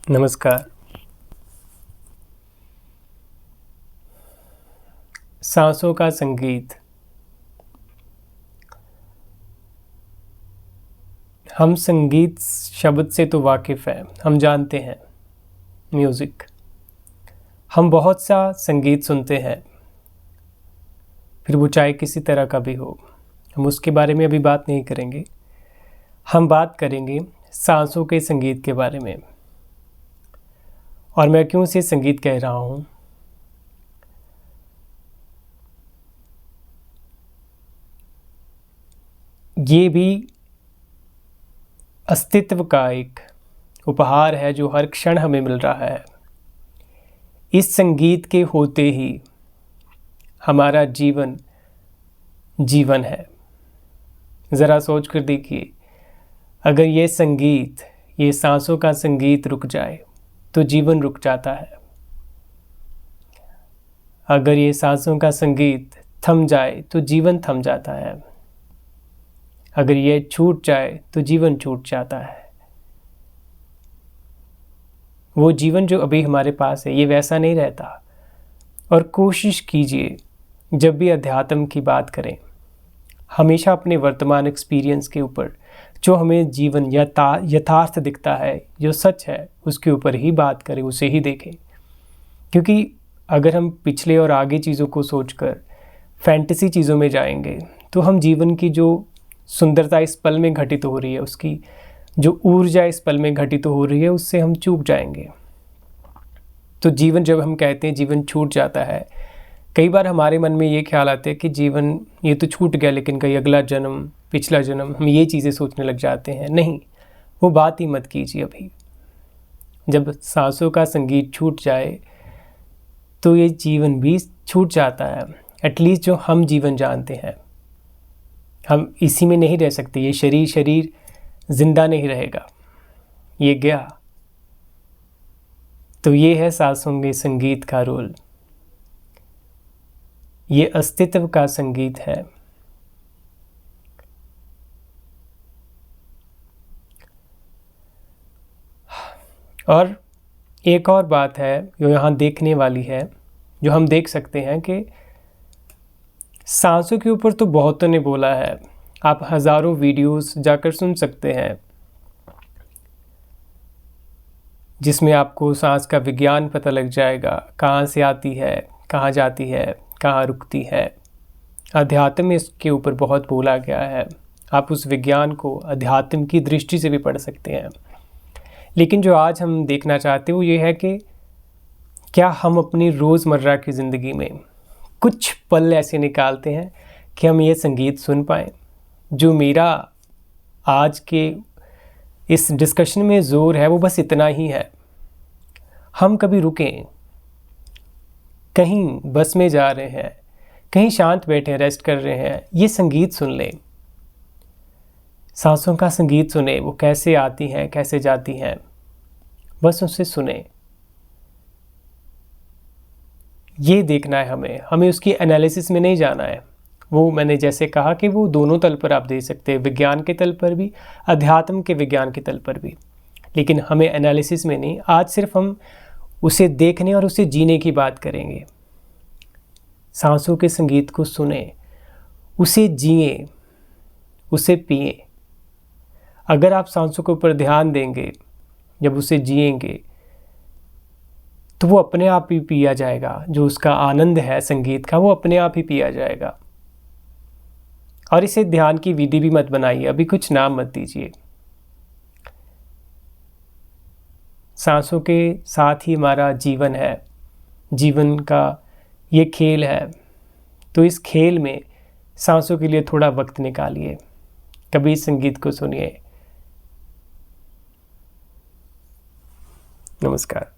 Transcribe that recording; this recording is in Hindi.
नमस्कार। सांसों का संगीत। हम संगीत शब्द से तो वाकिफ़ हैं, हम जानते हैं म्यूज़िक। हम बहुत सा संगीत सुनते हैं, फिर वो चाहे किसी तरह का भी हो। हम उसके बारे में अभी बात नहीं करेंगे। हम बात करेंगे सांसों के संगीत के बारे में। और मैं क्यों इसे संगीत कह रहा हूँ? ये भी अस्तित्व का एक उपहार है जो हर क्षण हमें मिल रहा है। इस संगीत के होते ही हमारा जीवन जीवन है। ज़रा सोच कर देखिए, अगर ये संगीत, ये सांसों का संगीत रुक जाए तो जीवन रुक जाता है। अगर ये सांसों का संगीत थम जाए तो जीवन थम जाता है। अगर ये छूट जाए तो जीवन छूट जाता है। वो जीवन जो अभी हमारे पास है, ये वैसा नहीं रहता। और कोशिश कीजिए, जब भी अध्यात्म की बात करें, हमेशा अपने वर्तमान एक्सपीरियंस के ऊपर, जो हमें जीवन यथार्थ दिखता है, जो सच है, उसके ऊपर ही बात करें, उसे ही देखें। क्योंकि अगर हम पिछले और आगे चीज़ों को सोचकर फैंटेसी चीज़ों में जाएंगे, तो हम जीवन की जो सुंदरता इस पल में घटित हो रही है, उसकी जो ऊर्जा इस पल में घटित हो रही है, उससे हम चूक जाएंगे। तो जीवन, जब हम कहते हैं जीवन छूट जाता है, कई बार हमारे मन में ये ख्याल आते हैं कि जीवन ये तो छूट गया, लेकिन कहीं अगला जन्म, पिछला जन्म, हम ये चीज़ें सोचने लग जाते हैं। नहीं, वो बात ही मत कीजिए। अभी जब सांसों का संगीत छूट जाए तो ये जीवन भी छूट जाता है। एटलीस्ट जो हम जीवन जानते हैं, हम इसी में नहीं रह सकते। ये शरीर जिंदा नहीं रहेगा, ये गया। तो ये है सांसों के संगीत का रोल। ये अस्तित्व का संगीत है। और एक और बात है जो यहाँ देखने वाली है, जो हम देख सकते हैं कि सांसों के ऊपर तो बहुतों ने बोला है। आप हज़ारों वीडियोस जाकर सुन सकते हैं, जिसमें आपको सांस का विज्ञान पता लग जाएगा, कहाँ से आती है, कहाँ जाती है, कहाँ रुकती है। अध्यात्म में इसके ऊपर बहुत बोला गया है। आप उस विज्ञान को अध्यात्म की दृष्टि से भी पढ़ सकते हैं। लेकिन जो आज हम देखना चाहते हैं वो ये है कि क्या हम अपनी रोज़मर्रा की ज़िंदगी में कुछ पल ऐसे निकालते हैं कि हम ये संगीत सुन पाएँ। जो मेरा आज के इस डिस्कशन में ज़ोर है वो बस इतना ही है। हम कभी रुकें, कहीं बस में जा रहे हैं, कहीं शांत बैठे रेस्ट कर रहे हैं, ये संगीत सुन लें। सांसों का संगीत सुने, वो कैसे आती हैं, कैसे जाती हैं, बस उसे सुने। ये देखना है हमें उसकी एनालिसिस में नहीं जाना है। वो मैंने जैसे कहा कि वो दोनों तल पर आप दे सकते हैं, विज्ञान के तल पर भी, अध्यात्म के विज्ञान के तल पर भी। लेकिन हमें एनालिसिस में नहीं, आज सिर्फ हम उसे देखने और उसे जीने की बात करेंगे। सांसों के संगीत को सुने, उसे जिए, उसे पिए। अगर आप सांसों के ऊपर ध्यान देंगे, जब उसे जिएंगे, तो वो अपने आप ही पिया जाएगा। जो उसका आनंद है संगीत का, वो अपने आप ही पिया जाएगा। और इसे ध्यान की विधि भी मत बनाइए, अभी कुछ नाम मत दीजिए। सांसों के साथ ही हमारा जीवन है, जीवन का ये खेल है। तो इस खेल में सांसों के लिए थोड़ा वक्त निकालिए, कभी इस संगीत को सुनिए। नमस्कार।